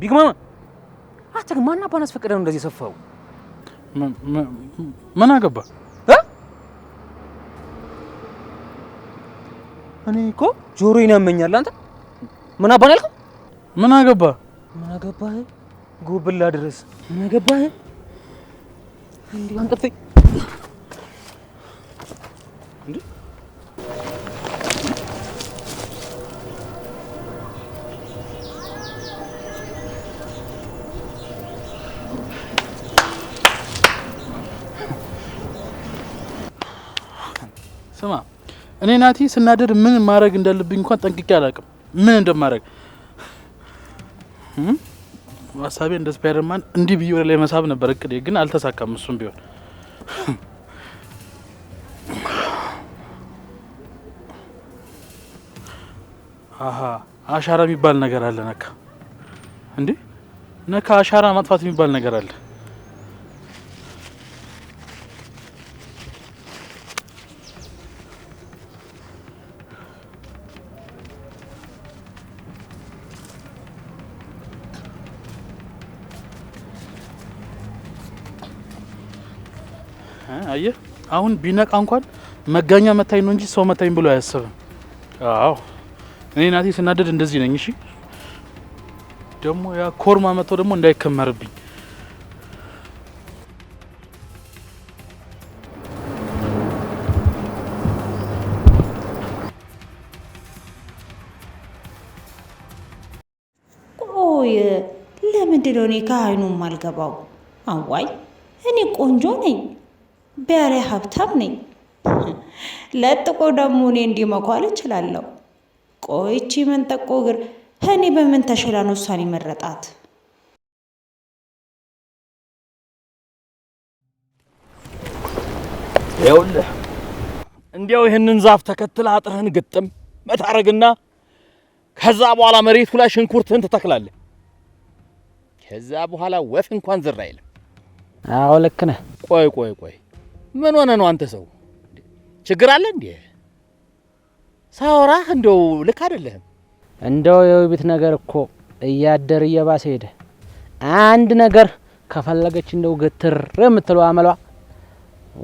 ቢግ ማማ አታክ ማና ባናስ ፈቀደው እንደዚህ ሰፋው ምን አገባ እኔ እኮ ጆሮዬን ያመኛል አንተ ምን አባን ያልከው ምን አገባህ ጉብላ ድረስ ምን አገባህ እንዴ አንጠፍኝ እንዴ ስማ እኔ ናቲ ስናደድ ምን ማድረግ እንዳለብኝ እንኳን ጠንቅቄ አላውቅም ምን እንደማደርግ ሀሳቤ እንደ ስፓይደርማን እንዲህ ብዬ ላይ መሳብ ነበር እቅዴ ግን አልተሳካም እሱም ቢሆን አሃ አሻራ የሚባል ነገር አለ ነካ አሻራ ማጥፋት የሚባል ነገር አለ አየ አሁን ቢነቃ እንኳን መጋኛ መታኝ ነው እንጂ ሰው መታኝ ብሎ አያስብም አዎ እኔ ናቲ ስናደድ እንደዚህ ነኝ እሺ ደሞ ያ ኮርማ መጥቶ ደሞ እንዳይከመርብኝ ቆይ ለምንድን ነው እኔ ከአይኑም አልገባው አዋይ እኔ ቆንጆ ነኝ በያለ ሀብታም ነኝ ለጥቆ ደግሞ እኔ እንዲመኳል እችላለሁ ቆይቺ መንጠቆ ግር እኔ በምን ተሽላ ነው እሷን ይመረጣት ይኸውልህ እንዲያው ይሄንን ዛፍ ተከትለህ አጥርህን ግጥም መታረግና ከዛ በኋላ መሬቱ ላይ ሽንኩርትህን ትተክላለህ ከዛ በኋላ ወፍ እንኳን ዝር አይልም አዎ ልክ ነህ ቆይ ምን ሆነ ነው አንተ ሰው ችግር አለ እንዴ ሳውራህ እንደው ልክ አይደለም እንደው የውቢት ነገር እኮ እያደር እየባሰ ሄደ አንድ ነገር ከፈለገች እንደው ግትር የምትለው አመሏ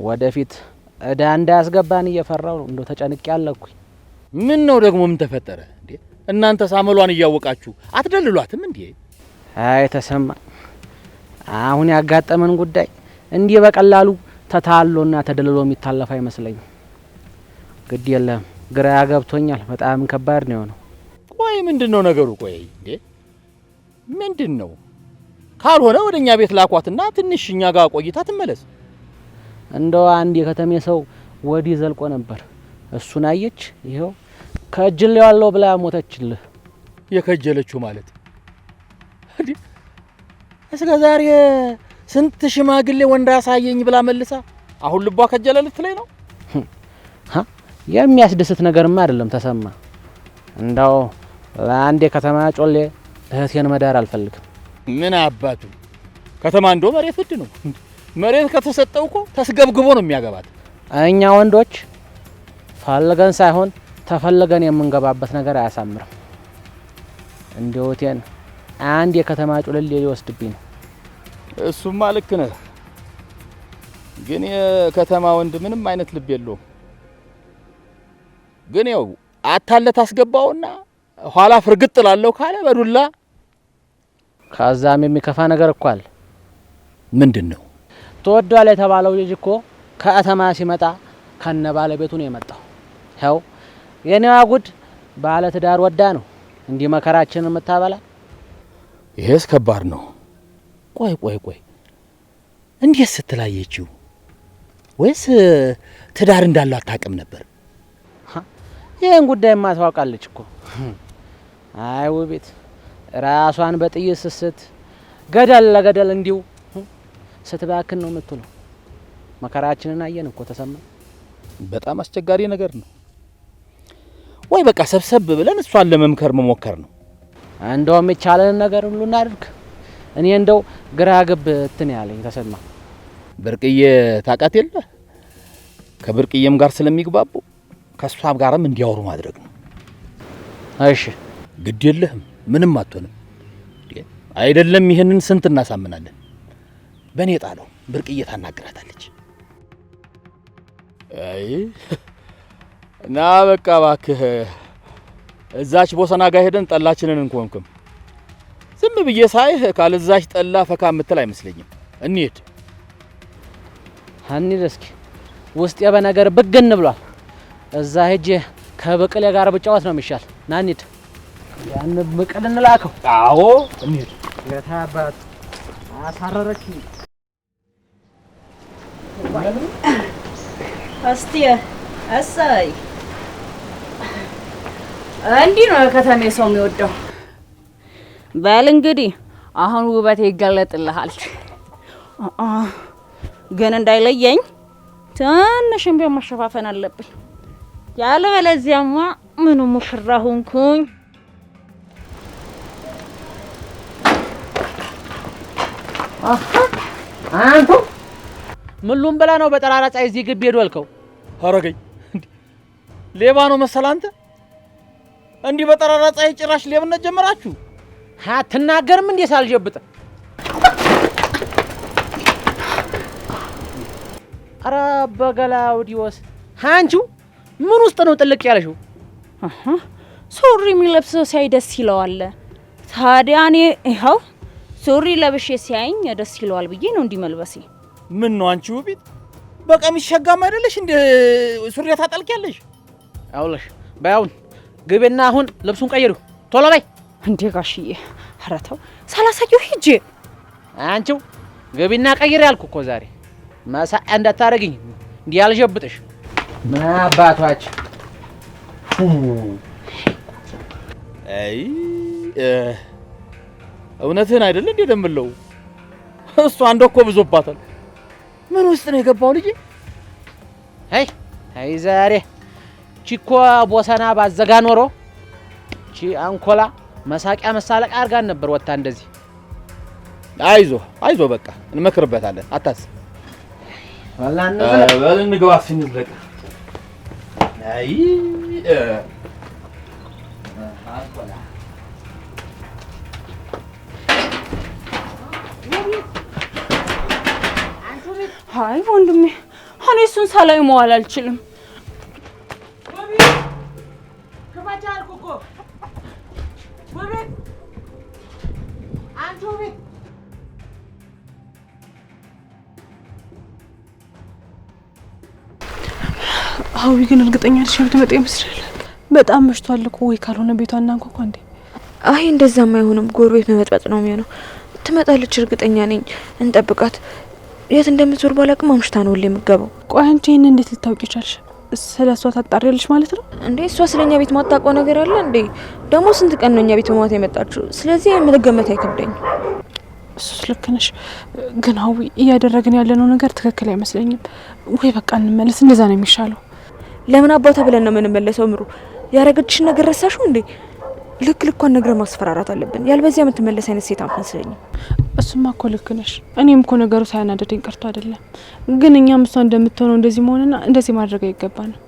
ወደፊት እዳ እንዳያስገባን እየፈራው ነው እንደው ተጨንቄ ያለኩኝ ምን ነው ደግሞ ምን ተፈጠረ እንዴ እናንተ ሳመሏን እያወቃችሁ አትደልሏትም እንዴ አይ ተሰማ አሁን ያጋጠመን ጉዳይ እንዲህ በቀላሉ ተታሎና ተደልሎ የሚታለፍ አይመስለኝም ግድ የለም ግራ ያገብቶኛል በጣም ከባድ ነው ነው ቆይ ምንድነው ነገሩ ቆይ እንዴ ምንድነው ካልሆነ ወደኛ ቤት ላኳትና ትንሽኛ ጋር ቆይታ ትመለስ እንደው አንድ የከተሜ ሰው ወዲ ዘልቆ ነበር እሱን አየች ይሄው ከጅለው ያለው ብላ ሞተችልህ የከጀለችው ማለት እንዴ እስከ ዛሬ ስንት ሽማግሌ ወንድ አሳየኝ ብላ መልሳ አሁን ልቧ ከጀለ ልትለኝ ነው የሚያስደስት ነገርማ አይደለም ተሰማ እንዳው አንዴ ከተማ ጮሌ እህቴን መዳር አልፈልግም ምን አባቱ ከተማ እንዶ መሬት ውድ ነው መሬት ከተሰጠው እኮ ተስገብግቦ ነው የሚያገባት እኛ ወንዶች ፈልገን ሳይሆን ተፈልገን የምንገባበት ነገር አያሳምርም እንደው እህቴን አንድ የከተማ ጮሌ ሊወስድብኝ እሱማ ልክ ነህ ግን የከተማ ወንድ ምንም አይነት ልብ የለውም ግን ያው አታለት አስገባውና ኋላ ፍርግጥ ላለው ካለ በዱላ ከዛም የሚከፋ ነገር እኮ አለ ምንድነው ተወዷል የተባለው ልጅ እኮ ከአተማ ሲመጣ ከነ ባለቤቱ ነው የመጣው ያው የኔዋ ጉድ ባለ ትዳር ወዳ ነው እንዲህ መከራችንን የምታበላ ይሄስ ከባድ ነው ቆይ እንዴት ስትላየችው ወይስ ትዳር እንዳለው አታውቅም ነበር ይሄን ጉዳይ ማታውቃለች እኮ አይ ውቤት ራሷን በጥይት ስስት ገደል ለገደል እንዲው ስትባክን ነው የምትለው መከራችንን አየን እኮ ተሰማ በጣም አስቸጋሪ ነገር ነው ወይ በቃ ሰብሰብ ብለን እሷን ለመምከር መሞከር ነው እንደውም ይቻለን ነገር ሁሉ እናድርግ እኔ እንደው ግራ ገብ እንትን ያለኝ ተሰማ ብርቅዬ ታውቃት የለ ከብርቅዬም ጋር ስለሚግባቡ ከሷም ጋርም እንዲያወሩ ማድረግ ነው እሺ ግድ የለህም ምንም አትሆንም አይደለም ይሄንን ስንት እናሳምናለን። በኔ ጣለው ብርቅዬ ታናግራታለች። አይ እና በቃ እባክህ እዛች ቦሰና ጋር ሄደን ጠላችንን እንኮንኩም። ዝም ብዬ ሳይህ ካልዛች ጠላ ፈካ የምትል አይመስለኝም። እንሂድ እስኪ ውስጥ በነገር ብግን ብሏል። እዛ ሄጄ ከበቀለ ጋር ብጫወት ነው የሚሻል። ና እንሂድ። ያን በቀለ እንላከው። አዎ እንሂድ። ለታባት አሳረረች። እስቲ እሰይ እንዲህ ነው ከተሜ ሰው የሚወደው። በል እንግዲህ አሁን ውበቴ ይገለጥልሃል። ግን እንዳይለየኝ ትንሽም ቢሆን መሸፋፈን አለብኝ። ያለበለዚያማ ምኑ ሙሽራ ሆንኩኝ። አንቱ ምሉም ብላ ነው በጠራራ ፀሐይ እዚህ ግቢ ሄዶ አልከው? አረገኝ ሌባ ነው መሰል አንተ። እንዲህ በጠራራ ፀሐይ ጭራሽ ሌብነት ጀመራችሁ? አትናገርም እንዴ ሳልጀብጥ? አረ በገላውዲዮስ አንቺ ምን ውስጥ ነው ጥልቅ ያለሽው? ሱሪ የሚለብሰው ሲያይ ደስ ይለዋል። ታዲያ እኔ ይኸው ሱሪ ለብሼ ሲያይኝ ደስ ይለዋል ብዬ ነው እንዲመልበሴ። ምን ነው አንቺ ውቢት በቀሚስ ሸጋማ አይደለሽ እንዴ? ሱሪ ታጠልቂያለሽ? አውለሽ ባይውን ግቤና አሁን ልብሱን ቀይሩ ቶሎ በይ። እንዴ ጋሽዬ ኧረ ተው ሳላሳየው ሂጅ። አንቺው ግቤና ቀይር ያልኩ እኮ ዛሬ ማሳያ እንዳታረግኝ እንዲህ ያልጀብጥሽ። ምን አባቷች አይ እውነትህን አይደል እንዴ ደምለው? እሱ አንድ እኮ ብዙባታል። ምን ውስጥ ነው የገባው ልጅ? አይ ዛሬ ቺኮ ቦሰና ባዘጋ ኖሮ ቺ አንኮላ መሳቂያ መሳለቅ አርጋን ነበር ወጣ እንደዚህ። አይዞ በቃ እንመክርበታለን አታስብ። ወላሂ በል እንግባ ስንለቅ። አይ አንኮላ አይ ወንድሜ እኔ እሱን ሳላይ መዋል አልችልም። አዊ ግን እርግጠኛ ነሽ የምትመጣ ይመስላል? በጣም መሽቷል እኮ። ወይ ካልሆነ ቤቷን እናንኳኳ እንዴ? አይ እንደዛም አይሆንም። ጎረቤት መመጥበጥ ነው የሚሆነው። ትመጣለች እርግጠኛ ነኝ። እንጠብቃት። የት እንደምትዞር ባላቅም አምሽታ ነው የምትገባው። ቆይ አንቺ ይሄን እንዴት ልታውቂ ቻልሽ? ስለሷ ታጣሪያለሽ ማለት ነው እንዴ? እሷ ስለኛ ቤት ማታውቀው ነገር አለ እንዴ? ደግሞ ስንት ቀን ነው እኛ ቤት በማታ የመጣችው? ስለዚህ መገመት አይከብደኝ። እሱስ ልክ ነሽ። ግን አዊ እያደረግን ያለነው ነገር ትክክል አይመስለኝም። ወይ በቃ እንመለስ፣ እንደዛ ነው የሚሻለው። ለምን አባታ ብለን ነው የምንመለሰው? ምሩ ያረገችሽን ነገር ረሳሽው እንዴ? ልኳን ነገር ማስፈራራት አለብን። ያልበዚያ የምትመለስ አይነት ሴት አንፈልኝ። እሱማ እኮ ልክ ነሽ። እኔም እኮ ነገሩ ሳያናደደኝ ቀርቶ አይደለም። ግን እኛም እሷ እንደምትሆነው እንደዚህ መሆንና እንደዚህ ማድረግ አይገባንም።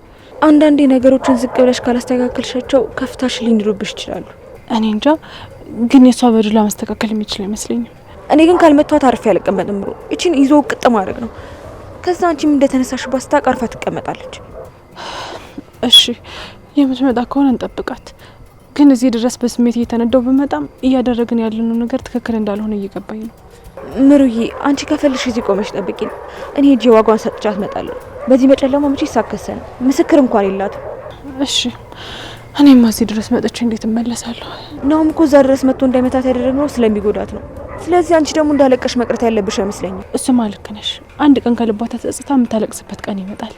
አንዳንዴ ነገሮችን ዝቅ ብለሽ ካላስተካከልሻቸው ከፍታሽ ሊንሩብሽ ይችላሉ። እኔ እንጃ፣ ግን የሷ በዱላ ማስተካከል የሚችል አይመስለኝም። እኔ ግን ካልመቷት አርፌ አልቀመጥም። ምሩ እቺን ይዞ ቅጥ ማድረግ ነው። ከዛ አንቺም እንደተነሳሽባት ስታውቅ አርፋ ትቀመጣለች። እሺ የምትመጣ ከሆነ እንጠብቃት። ግን እዚህ ድረስ በስሜት እየተነዳው በመጣም እያደረግን ያለነው ነገር ትክክል እንዳልሆነ እየገባኝ ነው። ምሩዬ አንቺ ከፈልሽ እዚህ ቆመሽ ጠብቂኝ። እኔ ሄጄ ዋጓን ሰጥቻት እመጣለሁ። በዚህ በጨለማ መቼ ይሳከሰን? ምስክር እንኳን የላትም። እሺ እኔማ እዚህ ድረስ መጥቼ እንዴት እመለሳለሁ? ናውም እኮ እዛ ድረስ መጥቶ እንዳይመታት ያደረግነው ስለሚጎዳት ነው። ስለዚህ አንቺ ደግሞ እንዳለቀሽ መቅረት ያለብሽ አይመስለኝም። እሱማ ልክ ነሽ። አንድ ቀን ከልቧ ተጸጽታ የምታለቅስበት ቀን ይመጣል።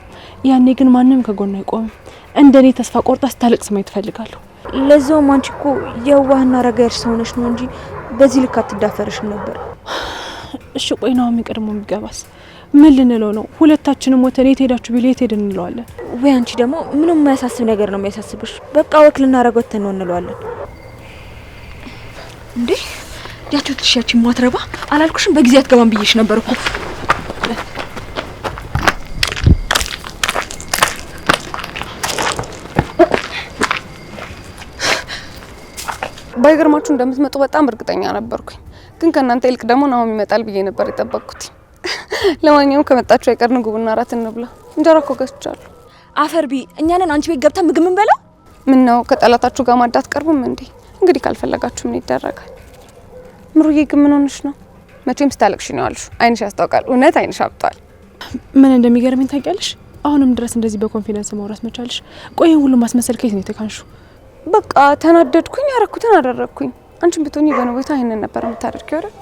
ያኔ ግን ማንም ከጎኗ አይቆምም። እንደኔ ተስፋ ቆርጣ ስታለቅስ ማየት እፈልጋለሁ። ለዛውም አንቺ እኮ የዋህና ረጋ ያልሽ ሰው ነሽ ነው እንጂ በዚህ ልክ አትዳፈርሽም ነበር። እሺ ቆይ ነው የሚቀድመው የሚገባስ ምን ልንለው ነው? ሁለታችንም ወተን የት ሄዳችሁ ቢል የት ሄደን እንለዋለን? ወይ አንቺ ደግሞ ምንም የማያሳስብ ነገር ነው የሚያሳስብሽ። በቃ ወክ ልናረገው ወተን ነው እንለዋለን። እንዴ ያቺው ትሽያቺ ማትረባ አላልኩሽም? በጊዜ አትገባም ብዬሽ ነበር እኮ። ባይገርማችሁ እንደምትመጡ በጣም እርግጠኛ ነበርኩኝ። ግን ከእናንተ ይልቅ ደግሞ ናሆም ይመጣል ብዬ ነበር የጠበቅኩት። ለማንኛውም ከመጣችሁ አይቀር ንጉብና እራት እንብላ። እንጀራ እኮ ገዝቻለሁ። አፈርቢ እኛንን አንቺ ቤት ገብተን ምግብ እንበላ። ምን ነው ከጠላታችሁ ጋር ማዳት ቀርቡም እንዴ? እንግዲህ ካልፈለጋችሁ ምን ይደረጋል? ምሩዬ ግን ምን ሆነሽ ነው? መቼም ስታለቅሽ ነው ያልሽው። አይንሽ ያስታውቃል። እውነት አይንሽ አብጧል። ምን እንደሚገርመኝ ታውቂያለሽ? አሁንም ድረስ እንደዚህ በኮንፊደንስ ማውራት መቻልሽ። ቆይን ሁሉ ማስመሰል ከየት ነው የተካንሹ? በቃ ተናደድኩኝ፣ ያረኩትን አደረግኩኝ። አንቺም ብትሆኚ በነቦታ ይሄንን ነበር የምታደርጊው አይደል?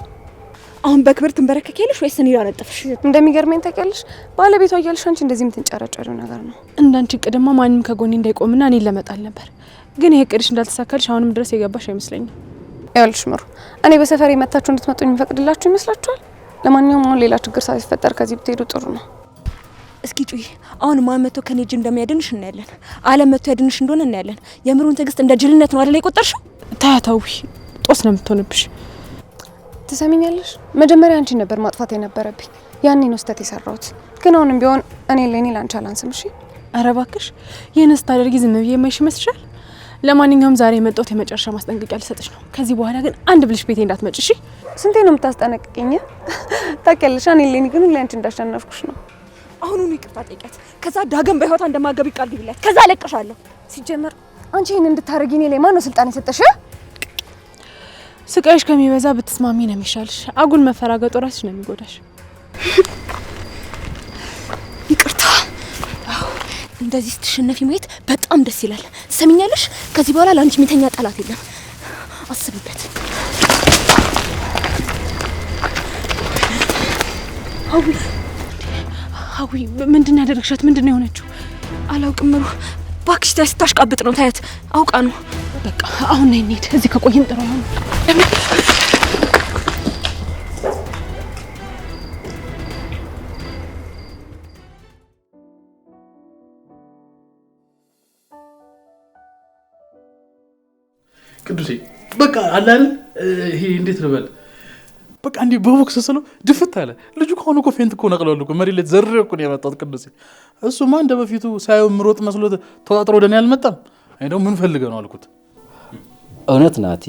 አሁን በክብር ትንበረከከልሽ ወይስ እኔ ላነጥፍሽ? እንደሚገርመኝ ታውቂያለሽ? ባለቤቷ እያልሽ አንቺ እንደዚህ የምትንጨረጨሪው ነገር ነው። እንዳንቺ ቅድማ ማንም ከጎኔ እንዳይቆምና እኔን ለመጣል ነበር። ግን ይሄ ቅድሽ እንዳልተሳካልሽ አሁንም ድረስ የገባሽ አይመስለኝም። ይኸውልሽ ምሩ፣ እኔ በሰፈሬ መታችሁ እንድትመጡ የሚፈቅድላችሁ ይመስላችኋል? ለማንኛውም አሁን ሌላ ችግር ሳይፈጠር ከዚህ ብትሄዱ ጥሩ ነው። እስኪ ጩይ። አሁን ማን መጥቶ ከኔ እጅ እንደሚያድንሽ እናያለን። አለም መጥቶ ያድንሽ እንደሆነ እናያለን። የምሩን ትዕግስት እንደ ጅልነት ነው አይደል የቆጠርሽው? ታያታዊ ጦስ ነው የምትሆንብሽ። ትሰሚኛለሽ? መጀመሪያ አንቺን ነበር ማጥፋት የነበረብኝ። ያኔ ነው ስህተት የሰራሁት። ግን አሁንም ቢሆን እኔ ለኔ ላንቺ አላንስም። እሺ? ኧረ እባክሽ ይህን ስታደርጊ ዝም ብዬ የማይሽ ይመስልሻል? ለማንኛውም ዛሬ የመጣሁት የመጨረሻ ማስጠንቀቂያ ልሰጥሽ ነው። ከዚህ በኋላ ግን አንድ ብልሽ ቤቴ እንዳትመጪ እሺ? ስንቴ ነው የምታስጠነቅቂኝ? ታውቂያለሽ፣ እኔ ለኔ ግን ለአንቺ እንዳሸነፍኩሽ ነው። አሁኑኑ ይቅርታ ጠይቂያት። ከዛ ዳግም በህይወቷ እንደማገቢ ቃል ግቢላት። ከዛ አለቅሻለሁ። ሲጀመር አንቺ ይሄን እንድታረጊ እኔ ላይ ማን ነው ስልጣን የሰጠሽ? ስቃይሽ ከሚበዛ ብትስማሚ ነው የሚሻልሽ። አጉል መፈራገጡ ራስሽ ነው የሚጎዳሽ። ይቅርታ። እንደዚህ ስትሸነፊ ማየት በጣም ደስ ይላል። ትሰሚኛለሽ? ከዚህ በኋላ ለአንቺ የሚተኛ ጠላት የለም። አስብበት። ሀዊ ምንድን ያደረግሻት? ምንድን ነው የሆነችው? አላውቅም ምሩ። እባክሽ ስታሽቃብጥ ነው ታያት። አውቃ ነው። በቃ አሁን ነይ እንሂድ። እዚህ ከቆየን ጥሩ ነው። ቅዱሴ በቃ አለ አይደል? ይሄ እንዴት ልበል? በቃ እንዲህ በቦክስ ስለው ድፍት አለ ልጁ። ከሆነ እኮ ፌንት እኮ ነቅለዋል እኮ መሬት ላይ ዘርሬ እኮ ነው ያመጣሁት። ቅዱሴ እሱማ እንደ በፊቱ ሳየው ምሮጥ መስሎት ተዋጥሮ ወደ እኔ አልመጣም። እኔ ደግሞ ምን ፈልገህ ነው አልኩት። እውነት ናቲ፣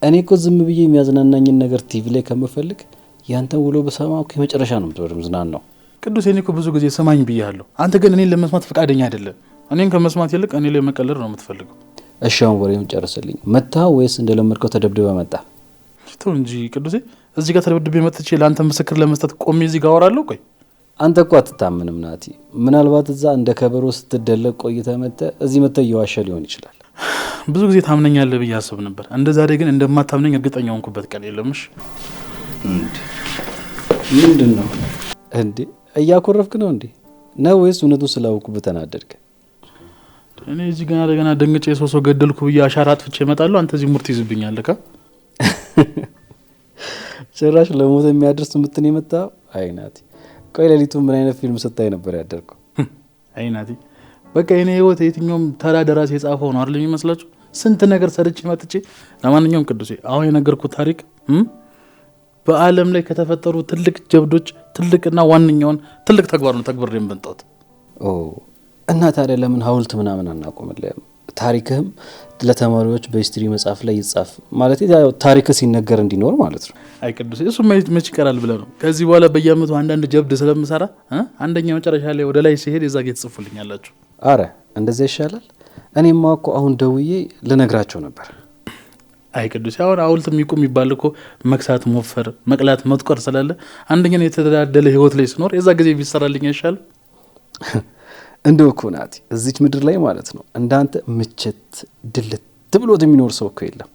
እኔ እኮ ዝም ብዬ የሚያዝናናኝን ነገር ቲቪ ላይ ከምፈልግ ያንተን ውሎ በሰማው እኮ የመጨረሻ ነው የምትወርም ነው። ቅዱሴ እኔ እኮ ብዙ ጊዜ ስማኝ ብያለሁ። አንተ ግን እኔን ለመስማት ፈቃደኛ አይደለም። እኔን ከመስማት ይልቅ እኔ ላይ መቀለድ ነው የምትፈልገው። እሺ አሁን ወሬውን ጨርስልኝ። መታ ወይስ እንደለመድከው ተደብድበ መጣ? ተው እንጂ ቅዱሴ፣ እዚህ ጋር ተደብድቤ መጥቼ ለአንተ ምስክር ለመስጠት ቆሜ እዚህ ጋር አወራለሁ? ቆይ አንተ እኮ አትታምንም ናቲ። ምናልባት እዛ እንደ ከበሮ ስትደለቅ ቆይተህ መጥተህ እዚህ መጥተህ እየዋሸ ሊሆን ይችላል። ብዙ ጊዜ ታምነኛለህ ብዬ አስብ ነበር። እንደ ዛሬ ግን እንደማታምነኝ እርግጠኛ ሆንኩበት ቀን የለምሽ። ምንድን ነው እንዴ? እያኮረፍክ ነው እንዴ ነው ወይስ እውነቱን ስላወኩበት ተናደድክ? እኔ እዚህ ገና ለገና ደንግጬ ሰው ገደልኩ ብዬ አሻራ አጥፍቼ እመጣለሁ። አንተ እዚህ ሙርት ይዝብኛለህ። ጭራሽ ለሞት የሚያደርስ ምትን የመጣ አይናቲ። ቆይ ሌሊቱ ምን አይነት ፊልም ስታይ ነበር ያደርኩ? አይናቲ በቃ የኔ ህይወት የትኛውም ተራ ደራሲ የጻፈው ነው አይደል የሚመስላችሁ? ስንት ነገር ሰርቼ መጥቼ። ለማንኛውም ቅዱሴ አሁን የነገርኩት ታሪክ በዓለም ላይ ከተፈጠሩ ትልቅ ጀብዶች ትልቅና ዋነኛውን ትልቅ ተግባር ነው ተግብሬ የምንጣት። እና ታዲያ ለምን ሐውልት ምናምን አናቆምልህም? ታሪክህም ለተማሪዎች በሂስትሪ መጽሐፍ ላይ ይጻፍ ማለት ያው ታሪክ ሲነገር እንዲኖር ማለት ነው። አይ ቅዱሴ እሱ መች ይቀራል ብለህ ነው? ከዚህ በኋላ በየአመቱ አንዳንድ ጀብድ ስለምሰራ አንደኛ መጨረሻ ላይ ወደ ላይ ሲሄድ የዛ ጌት ጽፉልኛላችሁ። አረ እንደዛ ይሻላል። እኔማ እኮ አሁን ደውዬ ልነግራቸው ነበር። አይ ቅዱሴ አሁን ሐውልት የሚቆም የሚባል እኮ መክሳት፣ ሞፈር፣ መቅላት፣ መጥቆር ስላለ አንደኛ የተደላደለ ህይወት ላይ ስኖር የዛ ጊዜ ቢሰራልኝ አይሻልም? እንደው እኮ ናቲ እዚች ምድር ላይ ማለት ነው እንዳንተ ምችት ድልት ብሎት የሚኖር ሰው እኮ የለም።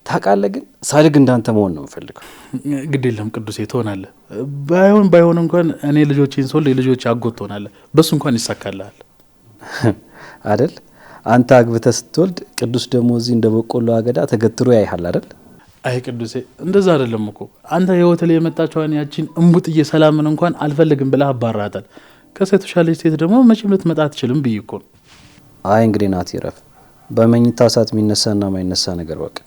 ታውቃለህ፣ ግን ሳድግ እንዳንተ መሆን ነው የምፈልገው። ግድ የለም ቅዱሴ ትሆናለህ። ባይሆን እንኳን እኔ ልጆቼን ሶል የልጆቼ አጎት ትሆናለህ። በሱ እንኳን ይሳካልሃል አይደል? አንተ አግብተህ ስትወልድ ቅዱስ ደግሞ እዚህ እንደ በቆሎ አገዳ ተገትሮ ያይሃል አይደል? አይ ቅዱሴ እንደዛ አይደለም እኮ አንተ ህይወት ላይ የመጣችዋን ያቺን እምቡጥዬ ሰላምን እንኳን አልፈልግም ብለህ አባራታል። ከሴቶች ያለች ሴት ደግሞ መቼም ልትመጣ አትችልም ብዬ እኮ ነው። አይ እንግዲህ ናቲ ረፍ። በመኝታ ሰዓት የሚነሳና ማይነሳ ነገር በቃ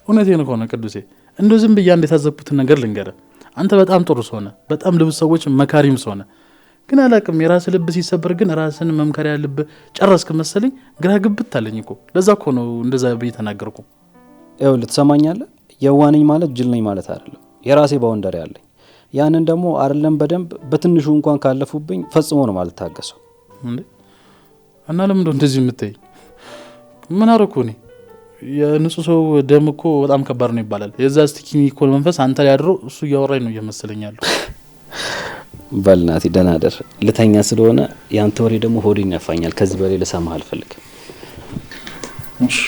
እውነቴን ከሆነ ቅዱሴ እንደው ዝም ብዬ አንድ የታዘብኩትን ነገር ልንገርህ። አንተ በጣም ጥሩ ሰው ነህ፣ በጣም ልብ ሰዎች መካሪም ሰው ነህ። ግን አላቅም የራስ ልብ ሲሰበር ግን ራስን መምከሪያ ልብ ጨረስክ መሰለኝ። ግራ ግብት አለኝ እኮ። ለዛ እኮ ነው እንደዛ ብዬ ተናገርኩ። ይኸውልህ ትሰማኛለህ? የዋነኝ ማለት ጅል ነኝ ማለት አይደለም። የራሴ ባውንደሪ አለኝ። ያንን ደግሞ አይደለም በደንብ በትንሹ እንኳን ካለፉብኝ ፈጽሞ ነው ማለት ታገሰው እንዴ። እና ለምን እንደዚህ የምትይ? ምን አረኩ እኔ? የንጹህ ሰው ደም እኮ በጣም ከባድ ነው ይባላል። የዛ ስቲኪ ኒኮል መንፈስ አንተ ላይ አድሮ እሱ እያወራኝ ነው እየመሰለኛለሁ። በልናቲ ደህና ደር። ልተኛ ስለሆነ ያንተ ወሬ ደግሞ ሆዴን ያፋኛል። ከዚህ በላይ ልሰማህ አልፈልግም። እሺ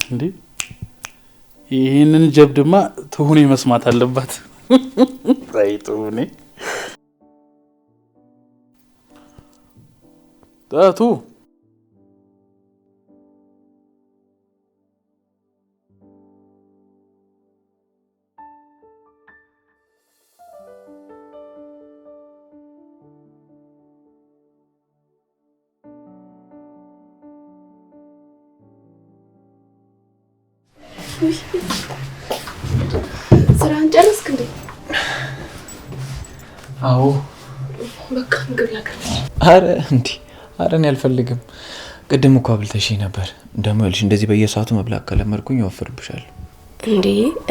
እንዴ ይሄንን ጀብድማ ትሁኔ መስማት አለባት። አይ ትሁኔ ታቱ ስራን ጨረስክ እንዴ? አዎ በቃ ምግብ ላቀርብ። አረ እንዴ አረ እኔ አልፈልግም። ቅድም እኮ አብልተሽኝ ነበር። ደግሞ ልጅ እንደዚህ በየሰዓቱ መብላት ከለመድኩኝ ያወፍርብሻል። እንዴ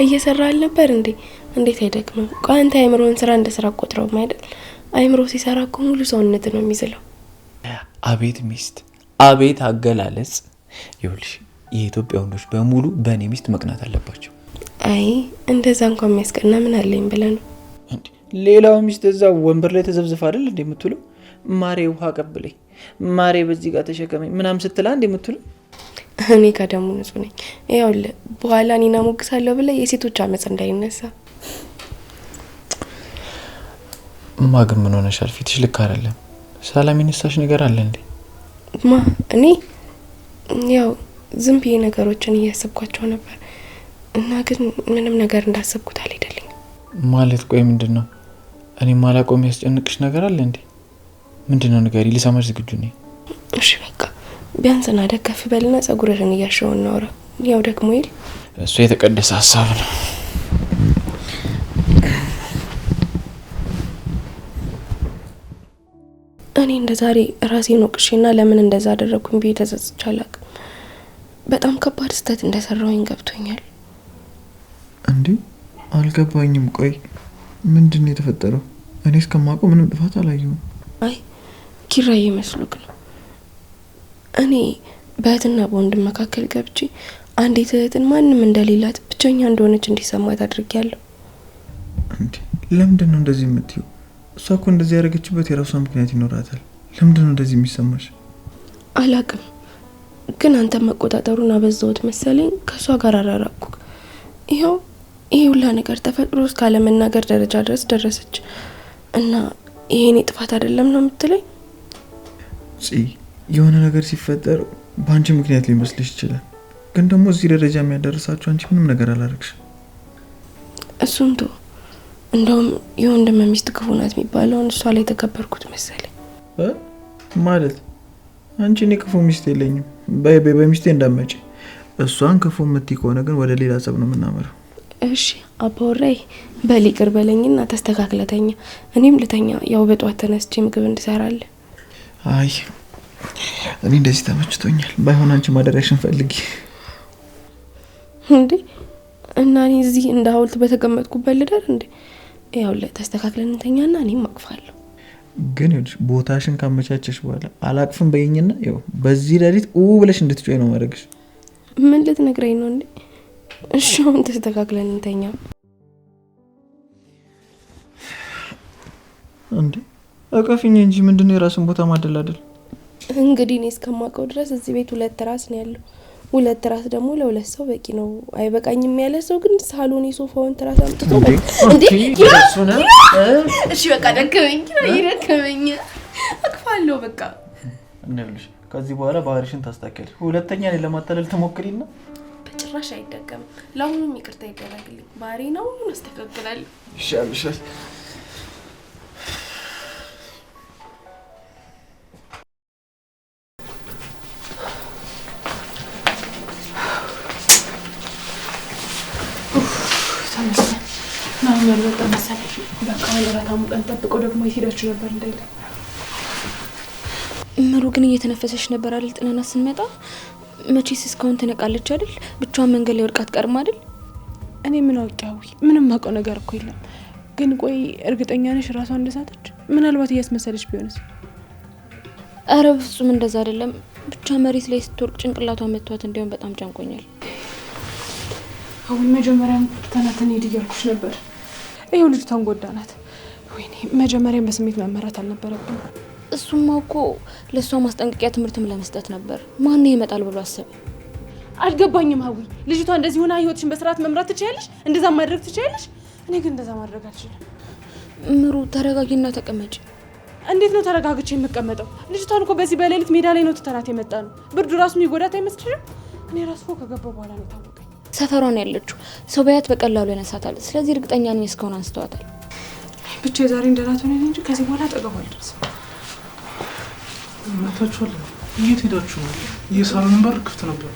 እየሰራ አልነበር እንዴ? እንዴት አይደክምም? ቆይ አንተ አይምሮን ስራ እንደ ስራ ቆጥረው ማይደል? አይምሮ ሲሰራ እኮ ሙሉ ሰውነት ነው የሚዝለው። አቤት ሚስት፣ አቤት አገላለጽ። ይኸውልሽ የኢትዮጵያ ወንዶች በሙሉ በእኔ ሚስት መቅናት አለባቸው። አይ እንደዛ እንኳን የሚያስቀና ምን አለኝ ብለህ ነው እንዴ? ሌላው ሚስት እዛ ወንበር ላይ ተዘብዝፋ አይደል እንዴ የምትውለው? ማሬ ውሃ ቀብለኝ፣ ማሬ በዚህ ጋር ተሸከመኝ ምናምን ስትላ እንዴ የምትውለው? እኔ ከደሙ ንጹህ ነኝ። ይኸውልህ በኋላ እኔና ሞግሳለሁ ብለህ የሴቶች አመጽ እንዳይነሳ። ማግም ምን ሆነሻል? ፊትሽ ልክ አይደለም። ሰላም ይነሳሽ ነገር አለ እንዴ? ማ እኔ ያው ዝም ብዬ ነገሮችን እያሰብኳቸው ነበር እና ግን ምንም ነገር እንዳሰብኩት አልሄደልኝም። ማለት ቆይ ምንድነው? እኔ ማላቆም ያስጨንቅሽ ነገር አለ እንዴ? ምንድነው ንገሪ፣ ልሰማሽ ዝግጁ ነኝ። እሺ በቃ ቢያንስ ና ደከፍ በልና ጸጉርህን እያሸው እናውራ። ያው ደግሞ ይል እሱ የተቀደሰ ሀሳብ ነው። እኔ እንደዛሬ ራሴን ወቅሼና ለምን እንደዛ አደረኩኝ ብዬ ተጸጽቼ አላውቅም። በጣም ከባድ ስህተት እንደሰራሁኝ ገብቶኛል። እንዴ አልገባኝም። ቆይ ምንድነው የተፈጠረው? እኔ እስከማውቀው ምንም ጥፋት አላየሁም። አይ ኪራይ መስሎክ ነው። እኔ በእህትና በወንድም መካከል ገብቼ አንዲት እህትን ማንም እንደሌላት ብቸኛ እንደሆነች እንዲሰማት አድርጌያለሁ። እንዴ ለምንድነው እንደዚህ የምትይው? እሷ እኮ እንደዚህ ያደረገችበት የራሷ ምክንያት ይኖራታል። ለምንድነው እንደዚህ የሚሰማሽ? አላቅም፣ ግን አንተ መቆጣጠሩን አበዛውት መሰለኝ። ከሷ ጋር አራራኩ። ይሄ ሁላ ነገር ተፈጥሮ እስካለ መናገር ደረጃ ድረስ ደረሰች እና ይሄኔ ጥፋት አይደለም ነው የምትለኝ? የሆነ ነገር ሲፈጠር በአንቺ ምክንያት ሊመስልሽ ይችላል፣ ግን ደግሞ እዚህ ደረጃ የሚያደርሳችሁ አንቺ ምንም ነገር አላረግሽ። እሱም ቶ እንደውም የወንድም ሚስት ክፉ ናት የሚባለውን እሷ ላይ ተከበርኩት መሰለኝ። ማለት አንቺ እኔ ክፉ ሚስት የለኝም። በሚስቴ እንዳመጪ እሷን ክፉ የምትይ ከሆነ ግን ወደ ሌላ ጸብ ነው የምናመራው። እሺ አባወራይ በሊቅር በለኝና ተስተካክለተኛ፣ እኔም ልተኛ። ያው በጧት ተነስቼ ምግብ እንድሰራለን። አይ እኔ እንደዚህ ተመችቶኛል። ባይሆን አንቺ ማደሪያሽን ፈልጊ። እንዴ እና እኔ እዚህ እንደ ሐውልት በተቀመጥኩበት ልደር እንዴ? ያው ተስተካክለን እንተኛና እኔም አቅፋለሁ። ግን ይኸውልሽ ቦታሽን ካመቻቸሽ በኋላ አላቅፍም በይኝና ያው በዚህ ሌሊት ብለሽ እንድትጮይ ነው ማድረግሽ። ምን ልትነግረኝ ነው እንዴ? እሺ አሁን ተስተካክለን እንተኛ። እንዴ አቀፊኝ እንጂ ምንድነው የራስን ቦታ ማደላደል? እንግዲህ እኔ እስከማውቀው ድረስ እዚህ ቤት 2 ትራስ ነው ያለው። 2 ትራስ ደግሞ ለ2 ሰው በቂ ነው። አይበቃኝም ያለ ሰው ግን ሳሎን የሶፋውን ትራስ አምጥቶ እንዴ እሺ በቃ ደከመኝ አቅፋለሁ በቃ። እንዴልሽ ከዚህ በኋላ ባህሪሽን ታስተካክል። ሁለተኛ እኔ ለማታለል ተሞክሪና በጭራሽ አይደገምም። ለአሁኑም ይቅርታ ይደረግልኝ። ባህሪ ነው አስተካክላለሁ። ይሻልሻል። በቃ ወራታሙ ቀን ጠብቀው ደግሞ ይሄዳችሁ ነበር እንዳይል። ምሩ ግን እየተነፈሰች ነበር አይደል? ጥናና ስንመጣ መቼስ እስካሁን ትነቃለች አይደል? ብቻዋን መንገድ ላይ ወድቃት ቀርማ አይደል? እኔ ምን አውቂያው? ምንም አውቀው ነገር እኮ የለም። ግን ቆይ እርግጠኛ ነሽ ራሷን እንደሳተች? ምናልባት እያስመሰለች ቢሆንስ? አረ ፍጹም እንደዛ አይደለም። ብቻ መሬት ላይ ስትወርቅ ጭንቅላቷ መቷት እንዲያውም በጣም ጨንቆኛል። አሁን መጀመሪያም ተናተን ሄድ እያልኩሽ ነበር። ይኸው ልጅቷን ጎዳናት። ወይኔ መጀመሪያም በስሜት መመራት አልነበረብንም። እሱማ እኮ ለእሷ ማስጠንቀቂያ ትምህርትም ለመስጠት ነበር። ማን ይመጣል ብሎ አሰበ። አልገባኝም ሀዊ። ልጅቷ እንደዚህ ሆና ህይወትሽን በስርዓት መምራት ትችያለሽ? እንደዛ ማድረግ ትችያለሽ? እኔ ግን እንደዛ ማድረግ አልችልም። ምሩ ተረጋጊና ተቀመጪ። እንዴት ነው ተረጋግቼ የምቀመጠው? ልጅቷን እኮ በዚህ በሌሊት ሜዳ ላይ ነው ትተናት የመጣ ነው። ብርዱ ራሱ የሚጎዳት አይመስልሽም? እኔ ራሱ እኮ ከገባው በኋላ ነው ታወቀኝ። ሰፈሯን ያለችው ሰው በያት በቀላሉ ያነሳታል። ስለዚህ እርግጠኛ ነኝ እስካሁን አንስተዋታል። ብቻ የዛሬ እንደናት ሆነ እንጂ ከዚህ በኋላ አጠገቡ አልደርስም። መታችኋል? የት ሄዳችሁ ነው? የሳሎን በር ክፍት ነበር።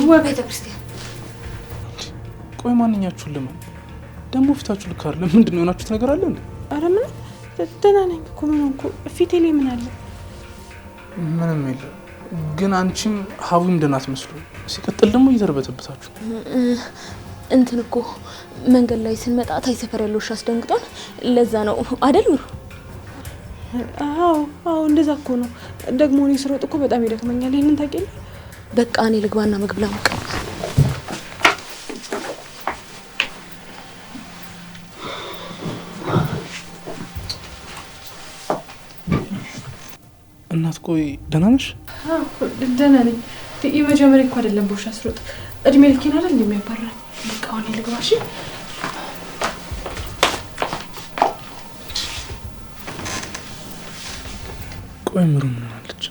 ወደ ቤተ ክርስቲያን። ቆይ ማንኛችሁን ለምን ደግሞ ፊታችሁ ልክ አይደለም? ምንድን ነው የሆናችሁት ነገር አለ እንዴ? ኧረ ምን ደህና ነኝ እኮ። ምን ሆንኩ? ፊቴ ላይ ምን አለ? ምንም የለም። ግን አንቺም ሀዊም ደህና አትመስሉ። ሲቀጥል ደግሞ እየተርበተበታችሁ እንትን እኮ መንገድ ላይ ስንመጣ ታይ ሰፈር ያለው ውሻ አስደንግጦን ለዛ ነው አይደል? ምሩ አዎ እንደዛ እኮ ነው። ደግሞ እኔ ስሮጥ እኮ በጣም ይደክመኛል። ይሄንን ታውቂያለሽ? በቃ እኔ ልግባና ምግብ ላሙቅ። እናት ቆይ ደህና ነሽ? ደህና ነኝ። የመጀመሪያ እኮ አይደለም በውሻ ስሮጥ እድሜ ልኬን አይደል እንደሚያባራኝ። በቃ እኔ ልግባ እሺ? ቆይ ምሩ ምን ሆናለች?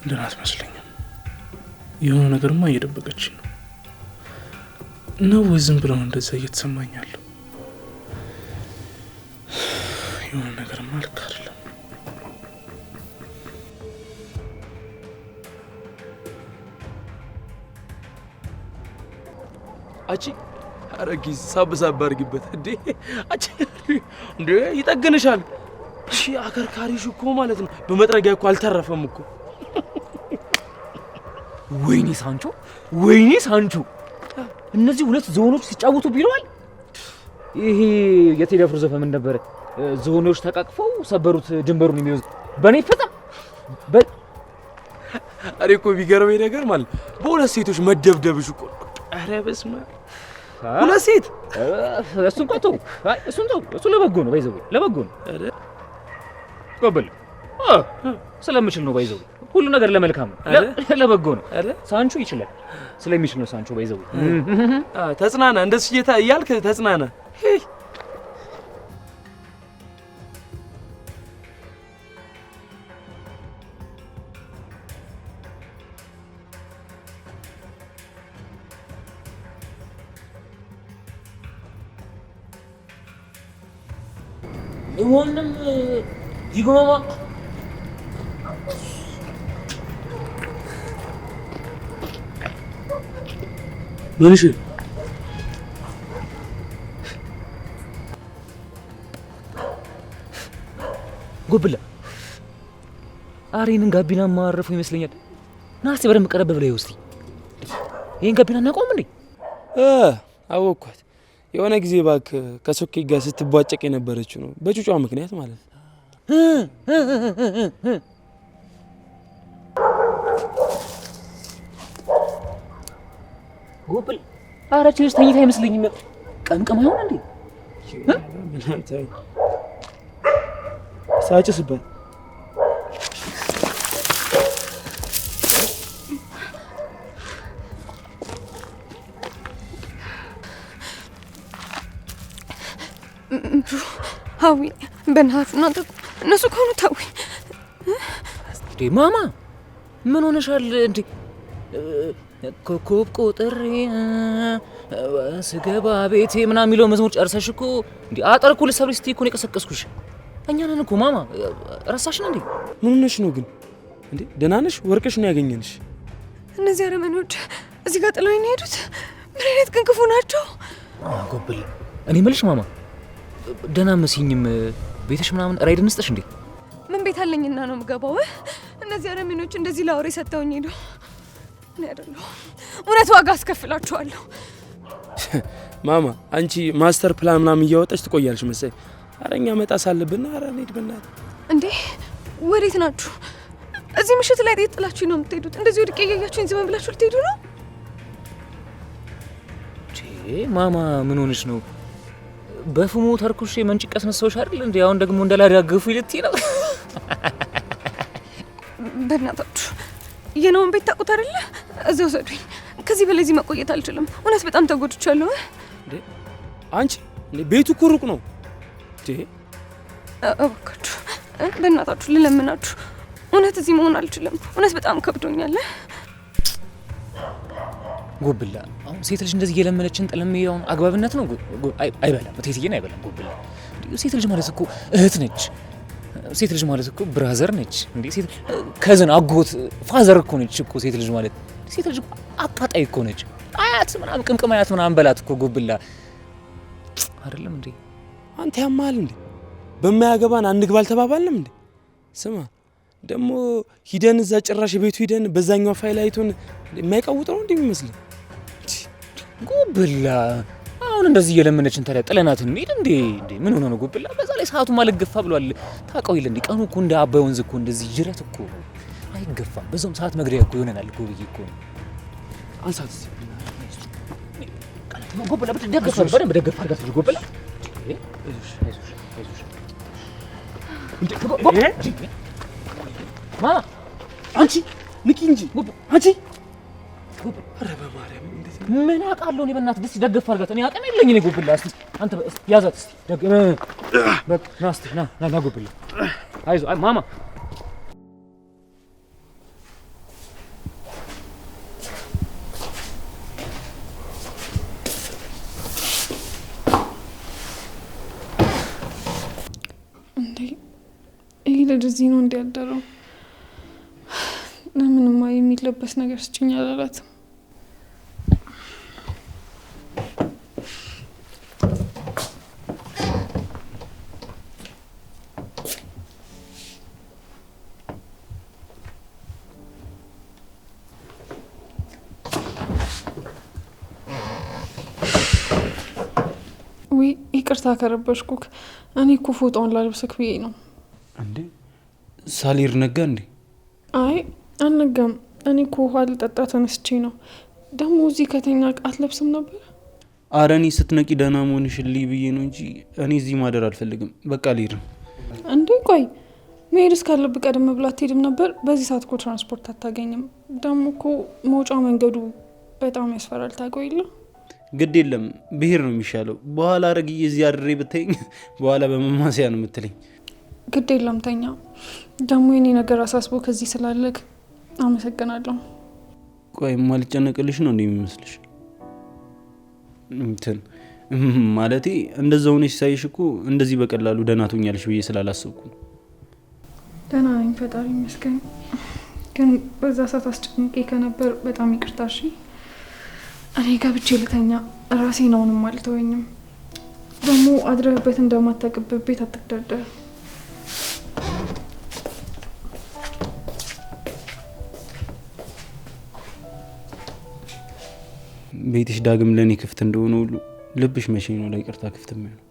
ደህና አትመስለኝም። የሆነ ነገርማ እየደበቀችኝ ነው ወይ ዝም ብለው እንደዛ እየተሰማኛለሁ? የሆነ ነገርማ ልክ አይደለም። አቺ አረጊ ሳብ አድርጊበት እንዴ! አቺ እንዴ ይጠግንሻል። እሺ አከርካሪሽ እኮ ማለት ነው በመጥረጊያ እኮ አልተረፈም እኮ። ወይኔ ሳንቾ እነዚህ ሁለት ዝሆኖች ሲጫወቱ ቢለዋል። ይሄ የቴሌፍሩ ዘፈን ምን ነበር? ዝሆኖች ተቃቅፈው ሰበሩት ድንበሩን የሚወዝ በኔ ፈጣም አሬ እኮ ቢገርመኝ ነገር ማለት በሁለት ሴቶች መደብደብሽ እኮ። አረ በስመ አብ ሁለት ሴት እሱን ቆቶ እሱ ለበጎ ነው ባይዘው ለበጎ ነው። አረ ቆበል ስለምችል ነው ባይዘው ሁሉ ነገር ለመልካም ነው ለበጎ ነው። አረ ሳንቾ ይችላል ስለሚችል ነው ሳንቾ ባይዘው። ተጽናና እንደሱ እያልክ ተጽናና። ይወንም ይጎማ ምንሽ ጎብላ አሬንን ጋቢና ማረፉ ይመስለኛል። ናስቲ በደንብ ቀረብ ብለህ ውስጥ ይሄን ጋቢና እናቆም እንዴ? አወኳት የሆነ ጊዜ ባክ ከሶኬ ጋር ስትቧጨቅ የነበረችው ነው በጩጫ ምክንያት ማለት ነው። ጎብል አራችሁስ ተኝታ አይመስልኝም። ቀምቀም ይሆን እንዴ? ምን አንተ ሳጭስበት ሀዊ በእናትህ እናንተ እነሱ ከሆኑ ታዊ እንዴ ማማ ምን ሆነሻል እንዴ? ኮኮብ ቁጥር ስገባ ቤቴ ምናምን የሚለው መዝሙር ጨርሰሽ እኮ እንዴ አጠርኩ ልሰብሪ ስትይ እኮ ነው የቀሰቀስኩሽ። እኛ ነን እኮ ማማ ረሳሽን እንዴ? ምን ሆነሽ ነው ግን እንዴ? ደህና ነሽ? ወርቅሽ ነው ያገኘንሽ። እነዚህ አረመኔዎች እዚህ ጋር ጥለው የሄዱት ምን አይነት ግን ክፉ ናቸው? ጎብል እኔ የምልሽ ማማ ደህና መስኝም ቤትሽ ምናምን ራይድ እንስጥሽ እንዴ? ምን ቤት አለኝና ነው የምገባው? እነዚህ አረመኔዎች እንደዚህ ላወሬ ሰጥተውኝ ሄዱ። እኔ አይደለሁ እውነት ዋጋ አስከፍላችኋለሁ። ማማ አንቺ ማስተር ፕላን ምናምን እያወጣች ትቆያለሽ መሰለኝ። ኧረ እኛ መጣስ አለብን። ኧረ እንሂድ በእናትህ። እንዴ ወዴት ናችሁ? እዚህ ምሽት ላይ ጥላችሁ ጥላችሁኝ ነው የምትሄዱት? እንደዚህ ወድቄ እያያችሁኝ ዝም ብላችሁ ልትሄዱ ነው? ማማ ምን ሆነሽ ነው? በፍሙ ተርኩሽ መንጭቅ አስነሳውሽ አይደል እንዴ? አሁን ደግሞ እንዳላዳግፉ ልትይ ነው? በእናታችሁ የነውን ቤት ታውቁት አይደለ? እዛው ሰዱኝ። ከዚህ በላይ እዚህ መቆየት አልችልም። እውነት በጣም ተጎድቻለሁ። እንዴ አንቺ ቤቱ እኮ ሩቅ ነው። እባካችሁ በእናታችሁ ልለምናችሁ፣ እውነት እዚህ መሆን አልችልም። እውነት በጣም ከብዶኛል። ጎብላ አሁን ሴት ልጅ እንደዚህ እየለመነችን ጠለምያውን አግባብነት ነው? አይበላም። እቴትዬን አይበላም። ጎብላ ሴት ልጅ ማለት እኮ እህት ነች። ሴት ልጅ ማለት እኮ ብራዘር ነች። እንዴ ሴት ከዘን አጎት ፋዘር እኮ ነች እኮ ሴት ልጅ ማለት። ሴት ልጅ አቃጣይ እኮ ነች። አያት ምናምን ቅምቅም አያት ምናምን በላት እኮ ጎብላ አይደለም እንዴ? አንተ ያማል እንዴ? በማያገባን አንግባ አልተባባልንም እንዴ? ስማ ደግሞ ሂደን እዛ ጭራሽ ቤቱ ሂደን በዛኛው ፋይል አይቶን የማይቀውጥ ነው እንዴ የሚመስል? ጎብላ አሁን እንደዚህ እየለመነችን ታዲያ ጥለናት እንሂድ እንዴ? ምን ሆነ ነው ጎብላ? በዛ ላይ ሰዓቱ ማልገፋ ብሏል። ታውቀው ይል እንዴ? ቀኑ እኮ እንደ አባይ ወንዝ እኮ እንደዚህ ጅረት እኮ አይገፋም። በዛውም ሰዓት መግደያ እኮ ይሆነናል እኮ ብዬ እኮ ነው። አንሳት ጎብላ ብትደገፍ በደንብ ደገፍ አድርጋት ልጅ ጎብላ። ማ አንቺ ንቂ እንጂ አንቺ ኧረ በማርያም ምን አውቃለሁ እኔ በእናትህ ደስ ደገፍ አድርጋት። እኔ አቅም የለኝ እኔ ጎብላ። እስቲ አንተ እስቲ ያዛት እስቲ በቃ ና እስቲ ና ጎብላ። አይዞህ ማማ ልጅ እዚህ ነው እንዲያደረው። ለምንማ የሚለበስ ነገር ስጭኝ አላላትም። ወይ ይቅርታ ከረበሽኩክ። እኔ እኮ ፎጣውን ላልብስክ ብዬ ነው። እንዴ ሳሊር ነጋ እንዴ? አይ አልነጋም። እኔ እኮ ውሃ ልጠጣ ተነስቼ ነው። ደግሞ እዚህ ከተኛ አትለብስም ነበር? አረ እኔ ስትነቂ ደህና መሆንሽን ልይ ብዬ ነው እንጂ እኔ እዚህ ማደር አልፈልግም። በቃ ልሄድ ነው። እንዴ ቆይ መሄድ እስካለብህ ቀደም ብላ አትሄድም ነበር? በዚህ ሰዓት እኮ ትራንስፖርት አታገኝም። ደግሞ እኮ መውጫ መንገዱ በጣም ያስፈራል። ታውቀው የለ? ግድ የለም ብሄር ነው የሚሻለው። በኋላ አረግዬ እዚህ አድሬ ብታይኝ በኋላ በመማሲያ ነው የምትለኝ። ግድ የለም ተኛ። ደግሞ የኔ ነገር አሳስቦ ከዚህ ስላለክ አመሰግናለሁ። ቆይ ማልጨነቅልሽ ነው እንዴ የሚመስልሽ? እንትን ማለቴ እንደዛ ሆነሽ ሳይሽ እኮ እንደዚህ በቀላሉ ደህና ትሆኛለሽ ብዬ ስላላሰብኩ ነው። ደህና ነኝ ፈጣሪ ይመስገን። ግን በዛ ሰዓት አስጨንቄ ከነበር በጣም ይቅርታ። እሺ እኔ ገብቼ ልተኛ። ራሴ ነውንም አልተወኝም። ደግሞ አድረህበት እንደማታውቅበት ቤት አትደርደር። ቤትሽ ዳግም ለኔ ክፍት እንደሆነ ሁሉ ልብሽ መቼ ነው ለይቅርታ ክፍት የሚሆነው?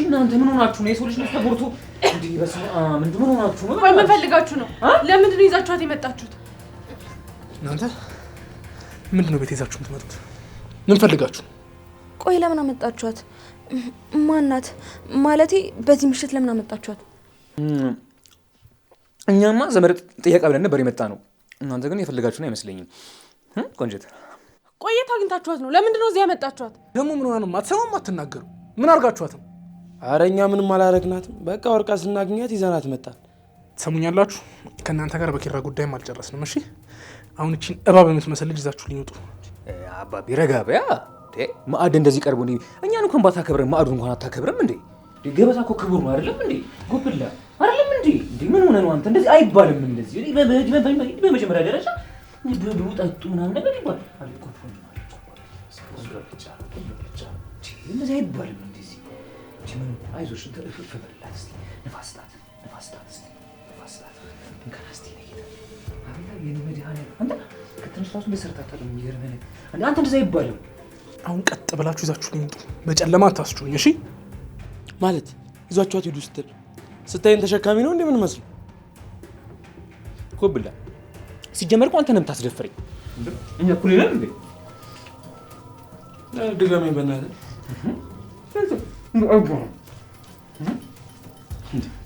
እናንተ ምን ሆናችሁ ነው? የሰው ልጅ ነፍስ ተጎድቶ እንዲህ በስመ አብ ምን ሆናችሁ ነው? ምን ፈልጋችሁ ነው? ለምንድን ነው ይዛችኋት የመጣችሁት? እናንተ ምንድን ነው ቤት ይዛችሁ የምትመጡት? ምን ፈልጋችሁ? ቆይ ለምን አመጣችኋት? ማናት? ማለቴ በዚህ ምሽት ለምን አመጣችኋት? እኛማ ዘመድ ጥያቄ ብለን ነበር የመጣ ነው። እናንተ ግን የፈለጋችሁን አይመስለኝም። ቆንጆት ቆየት አግኝታችኋት ነው? ለምንድን ነው እዚህ ያመጣችኋት? ደግሞ ምን ሆነ ነው ማትሰማም አትናገሩ? ምን አርጋችኋት ነው? ኧረ እኛ ምንም አላረግናትም። በቃ ወርቃ ስናገኛት ይዘናት መጣን። ትሰሙኛላችሁ? ከእናንተ ጋር በኪራ ጉዳይም አልጨረስንም። እሺ አሁን እቺን እባብ የምትመስል ልጅ ይዛችሁ ሊወጡ። አባቢ ረጋ በያ። ማዕድ እንደዚህ ቀርቦ እኛን እንኳን ባታከብረን ማዕዱን እንኳን አታከብረም እንዴ? ገበታ እኮ ክቡር ነው አይደለም እንዴ? ጎብላ አይደለም እንዴ? ምን ሆነ ነው አንተ? እንደዚህ አይባልም። እንደዚህ በመጀመሪያ ደረጃ ብሉ ጠጡ ምናምን ነገር ይባላል። እንደዚህ አይባልም። እንደዚህ አይዞሽ ተፈበላት እስቲ ነፋስ ጣት እንካስቲ ነይታ አቤታ የመድሃኔ አንተ ከተነሽ ራሱ በሰርታታ የሚገርመኝ አንተ እንደዚህ አይባልም። አሁን ቀጥ ብላችሁ ይዛችሁ ልምጡ። በጨለማ አታስጩኝ እሺ? ማለት ይዟችኋት ሂዱ ስትል ስታይን ተሸካሚ ነው እንዴ? ምን መስሉ ኮብላ ሲጀመር እኮ አንተ ነህ የምታስደፍረኝ። እኛ ኩል ነን እንዴ? ድጋሜ በእናትህ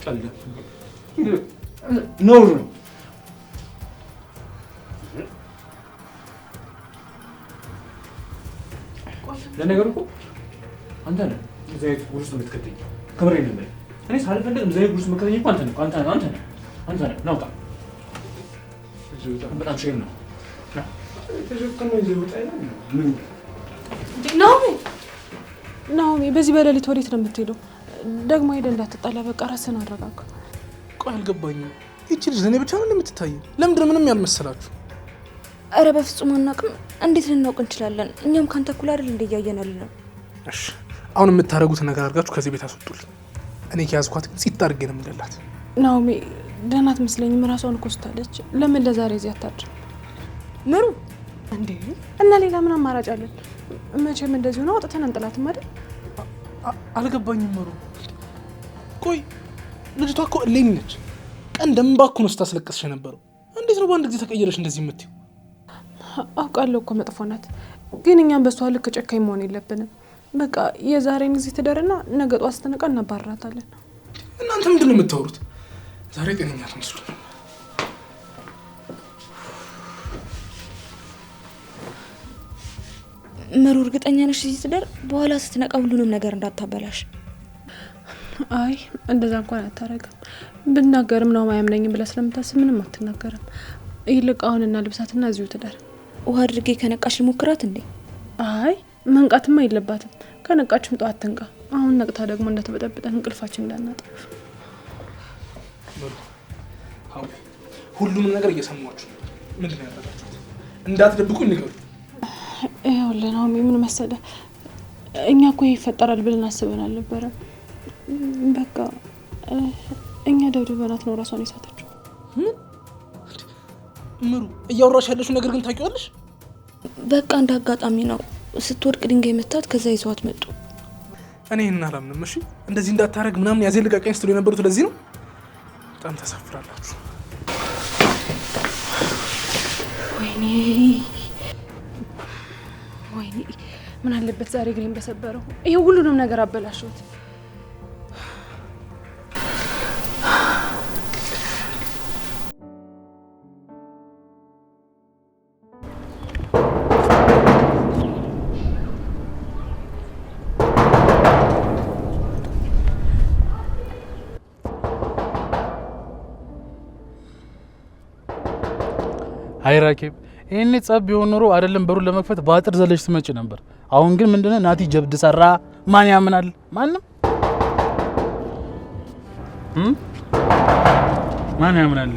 ቀልድ ነው። ለነገሩ እኮ አንተ ነህ እዚህ አይነት ጉድ ውስጥ የምትከተኝ። ከምሬ ነው የምልህ። እኔ ሳልፈልግ እዚህ አይነት ጉድ ውስጥ የምትከተኝ እኮ አንተ ነህ። ናውጣ በጣም ሼም ነው። ናኦሚ በዚህ በሌሊት ወዴት ነው የምትሄደው? ደግሞ ሄደህ እንዳትጣላ። በቃ ራስህን አረጋጋ። ቆይ አልገባኝም። ይቺ ልጅ ለእኔ ብቻ ነው የምትታየው? ለምንድን ምንም ያልመሰላችሁ? ኧረ በፍጹም አናውቅም። እንዴት ልናውቅ እንችላለን? እኛም ካንተ እኩል አይደል እንደ እያየን ያለነው። እሺ አሁን የምታደርጉት ነገር አድርጋችሁ ከዚህ ቤት አስወጡልኝ። እኔ ከያዝኳት ጺጥ አድርጌ ነው የምገላት። ናኦሚ ደህና አትመስለኝም። ራሷን እኮ ስታለች። ለምን ለዛሬ እዚህ አታድርም? ምሩ እንዴ እና ሌላ ምን አማራጭ አለን? መቼም እንደዚሁ ነው ወጥተን እንጥላትም አይደል? አልገባኝም ምሩ። ቆይ ልጅቷ እኮ እሌኒ ነች። ቀን ደምባ እኮ ነው ስታስለቅስሽ የነበረው። እንዴት ነው በአንድ ጊዜ ተቀየረሽ እንደዚህ የምትይው? አውቃለሁ እኮ መጥፎ ናት፣ ግን እኛም በሷ ልክ ጨካኝ መሆን የለብንም። በቃ የዛሬን ጊዜ ትደርና ነገ ጧት ስትነቃ እናባርራታለን። እናንተ ምንድን ነው የምታወሩት? ዛሬ ጤነኛ ትመስሉ። ምሩ እርግጠኛ ነሽ እዚህ ትደር? በኋላ ስትነቃ ሁሉንም ነገር እንዳታበላሽ። አይ እንደዛ እንኳን አታረግም። ብናገርም ነው ማያምነኝም ብላ ስለምታስብ ምንም አትናገርም። ይልቅ አሁንና ልብሳትና እዚሁ ትደር። ውሃ አድርጌ ከነቃሽ ልሞክራት እንዴ? አይ መንቃትማ የለባትም። ከነቃችም ጠዋት ትንቃ። አሁን ነቅታ ደግሞ እንደተበጠበጠን እንቅልፋችን እንዳናጠፍ። ሁሉንም ነገር እየሰማችሁ ምንድን ነው ያደረጋችሁት? እንዳትደብቁ ንገሩ። ይኸውልህ ናኦሚ ምን መሰለህ፣ እኛ እኮ ይፈጠራል ብለን አስበን አልነበረም። በቃ እኛ ደብድበናት ነው ራሷን የሳተችው። ምሩ እያወራሽ ያለሽው ነገር ግን ታውቂዋለሽ? በቃ እንደ አጋጣሚ ነው ስትወድቅ ድንጋይ መታት፣ ከዛ ይዘዋት መጡ። እኔ እና አላምንም። እሺ እንደዚህ እንዳታረግ ምናምን ያዜ ልቃቀኝ ስትሉ የነበሩት ለዚህ ነው። በጣም ተሰፍራላችሁ። ወይኔ ምን አለበት ዛሬ ግን በሰበረው። ይሄ ሁሉንም ነገር አበላሽሁት። አይ ራኬብ፣ ይሄኔ ጸብ ቢሆን ኖሮ አይደለም በሩን ለመክፈት በአጥር ዘለሽ ትመጪ ነበር። አሁን ግን ምንድነው ናቲ ጀብድ ሰራ። ማን ያምናል? ማንም ማን ያምናል?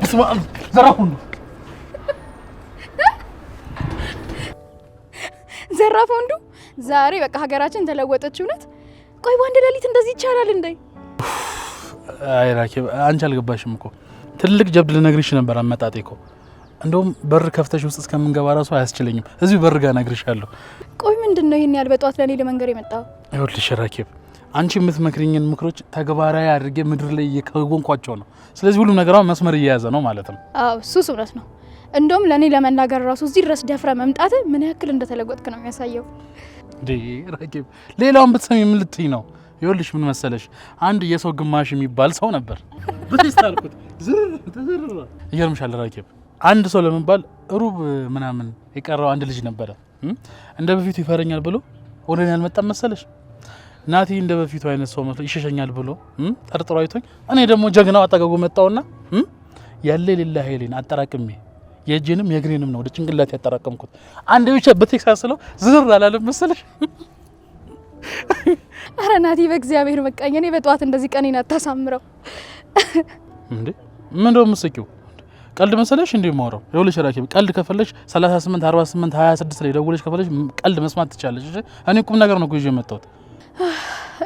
እስማም ዘራፉን ዘራፍ ወንዱ ዛሬ በቃ ሀገራችን ተለወጠች። እውነት ቆይ በአንድ ሌሊት እንደዚህ ይቻላል እንዴ? አይ ራኬብ አንቺ አልገባሽም እኮ ትልቅ ጀብድ ልነግርሽ ነበር አመጣጤ እኮ። እንደውም በር ከፍተሽ ውስጥ እስከምንገባ ራሱ አያስችለኝም። እዚሁ በር ጋር ነግርሻለሁ። ቆይ ምንድነው ይሄን ያህል በጧት ለኔ ለመንገር የመጣው? ይኸውልሽ ራኬብ አንቺ የምትመክሪኝን ምክሮች ተግባራዊ አድርጌ ምድር ላይ እየከወንኳቸው ነው። ስለዚህ ሁሉም ነገሯ መስመር እየያዘ ነው ማለት ነው። አዎ እሱስ እውነት ነው። እንደውም ለኔ ለመናገር ራሱ እዚህ ድረስ ደፍረ መምጣት ምን ያክል እንደተለወጥክ ነው የሚያሳየው። ራኬብ ሌላውን ብትሰሚ ምን ልትይ ነው? ይኸውልሽ ምን መሰለሽ አንድ የሰው ግማሽ የሚባል ሰው ነበር። በተስታልኩት ተዘርራ ይገርምሻል ራኬብ አንድ ሰው ለመባል ሩብ ምናምን የቀረው አንድ ልጅ ነበረ። እንደ በፊቱ ይፈረኛል ብሎ ወደኔ አልመጣም መሰለሽ። ናቲ እንደ በፊቱ አይነት ሰው መስሎ ይሸሸኛል ብሎ ጠርጥሮ አይቶኝ እኔ ደግሞ ጀግናው አጠገቡ መጣውና ያለ ሌላ ኃይሌን አጠራቅሜ የእጄንም የእግሬንም ነው ወደ ጭንቅላት ያጠራቀምኩት። አንድ ብቻ በቴክሳስለው ዝር አላለም መሰለሽ። አረ ናቲ በእግዚአብሔር በቃኝ። እኔ በጠዋት እንደዚህ ቀኔን አታሳምረው እንዴ። ምን እንደው መስኪው ቀልድ መሰለሽ እንዴ ማውራው? ይኸውልሽ ራኬብ ቀልድ ከፈለሽ 38 48 26 ላይ ደውለሽ ከፈለሽ ቀልድ መስማት ትቻለሽ። እሺ እኔ ቁም ነገር ነው ይዤ መጣሁት።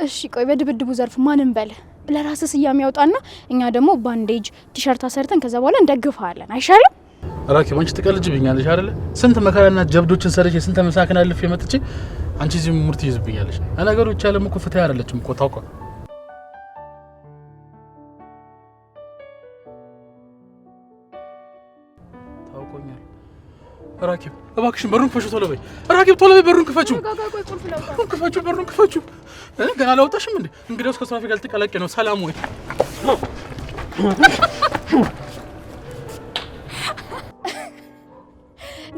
እሺ ቆይ በድብድቡ ዘርፍ ማንን በለ ለራስ ስያሜ ያውጣና እኛ ደግሞ ባንዴጅ ቲሸርት አሰርተን ከዛ በኋላ እንደግፋለን አይሻልም? ራኬብ አንቺ ትቀልጅብኛለሽ አይደለ? ስንት መከራና ጀብዶችን ሰርቼ ስንት መሳከን አልፌ መጥቼ አንቺ እዚህ ሙርት ይዝብኛለሽ። ነገሮች ያለም እኮ ፍትህ አይደለችም እኮ ታውቀው። ራኬብ እባክሽን በሩን ክፈቹ ቶሎ በይ። ራኬብ ቶሎ በይ በሩን ክፈቹ። በሩን ክፈቹ። ገና አላወጣሽም እንዴ? እንግዲያውስ ከሶፊ ጋር ልትቀላቀይ ነው። ሰላም ወይ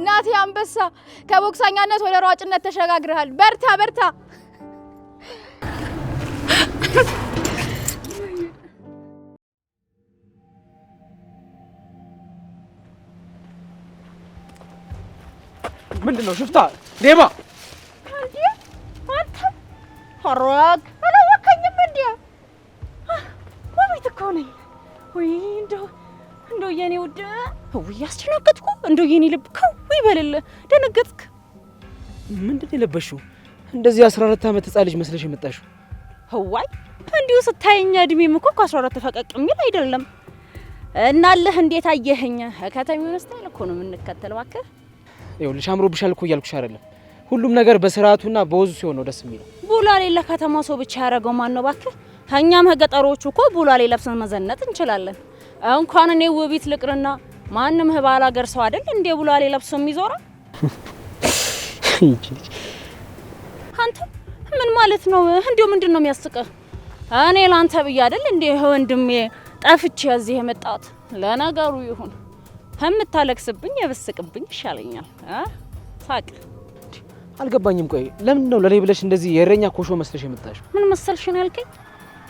ናቲ አንበሳ ከቦክሳኛነት ወደ ሯጭነት ተሸጋግረሃል። በርታ በርታ። ምንድነው ሽፍታ ሌባ አንዴ አንተ ሆራክ አላወቀኝም እንዴ? ወይት እኮ ነኝ ወይ እንደው የኔ ውድ ወይ ያስጨነቀጥኩ እንደው የኔ ልብ ከው ይበልል ደነገጥክ። ምንድነው የለበሽው? እንደዚህ 14 ዓመት ህፃን ልጅ መስለሽ የመጣሽው? ህዋይ እንዲሁ ስታየኝ እድሜም እኮ ከ14 ፈቀቅ የሚል አይደለም። እናለህ እንዴት አየኸኝ? ከተማው ስታይል እኮ ነው የምንከተለው። እባክህ ይኸውልሽ አምሮብሻል እኮ እያልኩሽ አይደለም። ሁሉም ነገር በስርዓቱና በወዙ ሲሆን ነው ደስ የሚለው። ቡላሌ ለከተማ ሰው ብቻ ያደረገው ማን ነው እባክህ? እኛም ከገጠሮቹ እኮ ቡላሌ ለብሰን መዘነጥ እንችላለን። እንኳን እኔ ውቢት ልቅርና ማንም ህባል ሀገር ሰው አይደል እንዴ ቡላሌ ለብሶ የሚዞረው? አንተ ምን ማለት ነው? እንዴው ምንድነው የሚያስቀህ? እኔ ላንተ ብዬ አይደል እንዴ ወንድሜ ጠፍቼ እዚህ የመጣሁት። ለነገሩ ይሁን ከምታለቅስብኝ የብስቅብኝ ይሻለኛል። ሳቅ አልገባኝም። ቆይ ለምን ነው ለኔ ብለሽ እንደዚህ የእረኛ ኮሾ መስለሽ የመጣሽው? ምን መሰልሽ ነው ያልከኝ?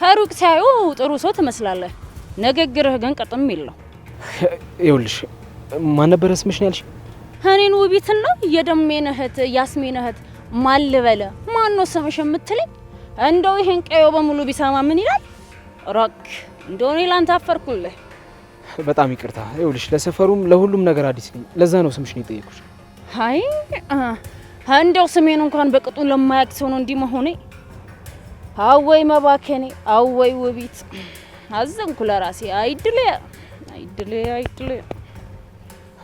ከሩቅ ሲያዩ ጥሩ ሰው ትመስላለህ፣ ንግግርህ ግን ቅጥም የለው። ይኸውልሽ ማን ነበር ስምሽ ነው ያልሽ? እኔን ውቢትና የደሜን እህት ያስሜን እህት ማን ልበለ? ማን ነው ስምሽ የምትለኝ? እንደው ይሄን ቀዮ በሙሉ ቢሰማ ምን ይላል? ሮክ እንደው እኔ ላንተ አፈርኩልህ። በጣም ይቅርታ። ይኸውልሽ ለሰፈሩም ለሁሉም ነገር አዲስ ነኝ፣ ለዛ ነው ስምሽን የጠየኩሽ። አይ እንደው ስሜን እንኳን በቅጡ ለማያውቅ ሰው ነው እንዲህ መሆኔ። አወይ መባከኔ፣ አወይ ውቢት፣ አዘንኩ ለራሴ። አይድሌ አይድሌ አይድሌ።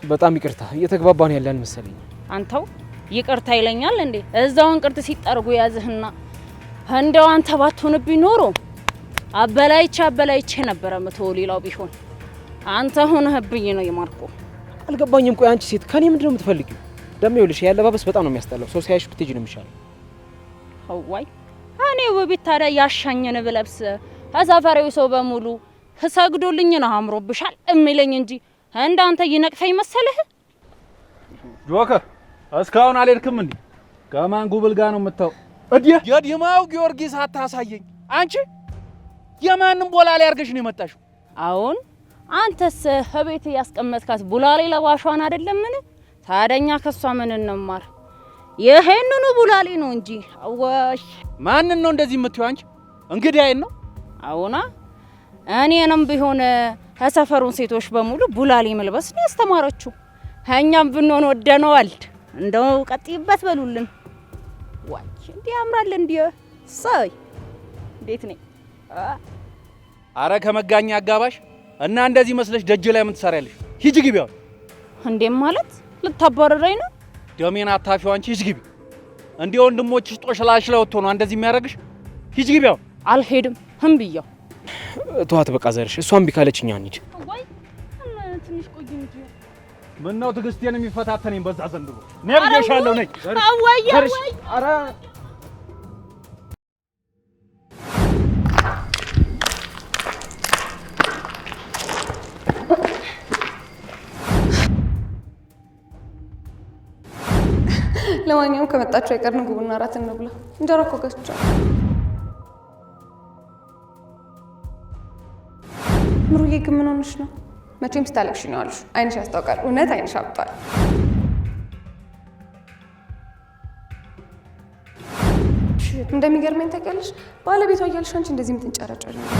በጣም ይቅርታ። እየተግባባን ያለን መሰለኝ። አንተው ይቅርታ ይለኛል እንዴ? እዛው እንቅርት ሲጠርጉ ያዝህና እንደው አንተ ባትሆንብኝ ኖሮ አበላይቼ ነበረ መተው። ሌላው ቢሆን አንተ ሆነህብኝ ነው የማርኮ። አልገባኝም። ቆይ አንቺ ሴት ከኔ ምንድነው የምትፈልጊው? ደም ይኸውልሽ ያለባበስ በጣም ነው የሚያስጠላው። ሰው ሲያይሽ ብትሄጂ ነው የሚሻለው። አዋይ እኔ ውቢት ታዲያ ያሻኘን ብለብስ አዛፈሪው ሰው በሙሉ ሰግዶልኝ ነው አምሮብሻል እሚለኝ እንጂ እንዳንተ ይነቅፈኝ መሰለህ? ጆከር እስካሁን አልሄድክም እንዴ? ከማን ጉብል ጋር ነው የምታው? የዲማው ጊዮርጊስ አታሳየኝ። አንቺ የማንም ቦላሌ አርገሽ ነው የመጣሽው? አሁን አንተስ ህቤት ያስቀመጥካት ቡላሌ ለባሿን አይደለምን? ታደኛ ከሷ ምን እንማር? ይሄንኑ ቡላሌ ነው እንጂ አዋሽ ማንን ነው እንደዚህ የምትዩ አንቺ? እንግዲህ አይን ነው አሁና እኔንም ቢሆን ከሰፈሩን ሴቶች በሙሉ ቡላሌ መልበስ ነው ያስተማረችው። እኛም ብንሆን ወደነዋል። እንደው ቀጥይበት በሉልን። ዋይ እንዴ ያምራል እንዴ ሳይ እንዴት ነኝ? አረ ከመጋኛ አጋባሽ እና እንደዚህ መስለሽ ደጅ ላይ ምን ትሰሪያለሽ? ሂጂ ግቢው። እንዴም ማለት ልታባረረኝ ነው? ደሜን አታፊው አንቺ። ሂጂ ግቢ። እንዴ ወንድሞችሽ ጦሽላሽ ላይ ወጥቶ ነው እንደዚህ የሚያደርግሽ? ሂጂ ግቢው። አልሄድም ህምብያው። ተዋት በቃ ዘርሽ። እሷም ቢካለችኛ እንሂድ። ወይ ትንሽ ቆይ እንጂ ምን ነው ትግስቴን የሚፈታተነኝ በዛ ዘንድሮ? ነብየሻለሁ ነኝ። አወይ አወይ አረ ለማንኛውም ከመጣችሁ አይቀር ምግቡና እራት እንብላ። እንጀራ እኮ ገዝቻለሁ። ምሩዬ ግን ምን ሆነሽ ነው? መቼም ስታለቅሽ ነው ያልሽ። አይንሽ ያስታውቃል። እውነት አይንሽ አብጧል። እንደሚገርመኝ ታውቂያለሽ፣ ባለቤቷ እያልሽ አንቺ እንደዚህ የምትንጨረጨሪ ነው።